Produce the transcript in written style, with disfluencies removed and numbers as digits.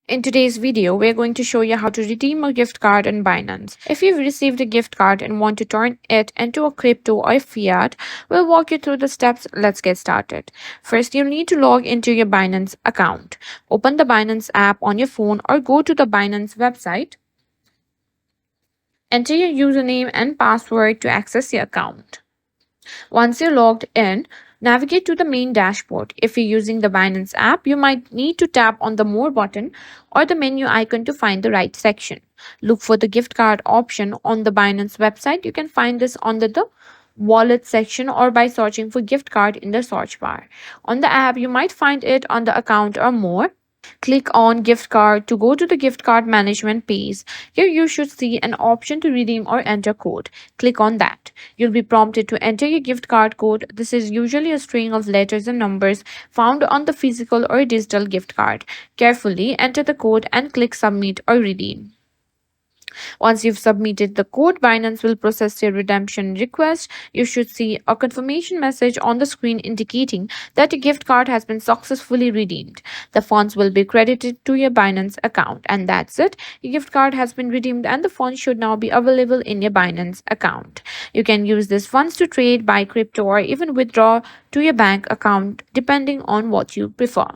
In today's video, we're going to show you how to redeem a gift card on Binance. If you've received a gift card and want to turn it into a crypto or fiat, we'll walk you through the steps. Let's get started. First, you'll need to log into your Binance account. Open the Binance app on your phone or go to the Binance website. Enter your username and password to access your account. Once you're logged in, navigate to the main dashboard. If you're using the Binance app, you might need to tap on the More button or the menu icon to find the right section. Look for the gift card option on the Binance website. You can find this under the Wallet section or by searching for gift card in the search bar. On the app, you might find it on the Account or More. Click on gift card to go to the gift card management page. Here you should see an option to redeem or enter code. Click on that. You'll be prompted to enter your gift card code. This is usually a string of letters and numbers found on the physical or digital gift card. Carefully enter the code and click submit or redeem. Once you've submitted the code, Binance will process your redemption request. You should see a confirmation message on the screen indicating that your gift card has been successfully redeemed. The funds will be credited to your Binance account. And that's it. Your gift card has been redeemed and the funds should now be available in your Binance account. You can use these funds to trade, buy crypto, or even withdraw to your bank account depending on what you prefer.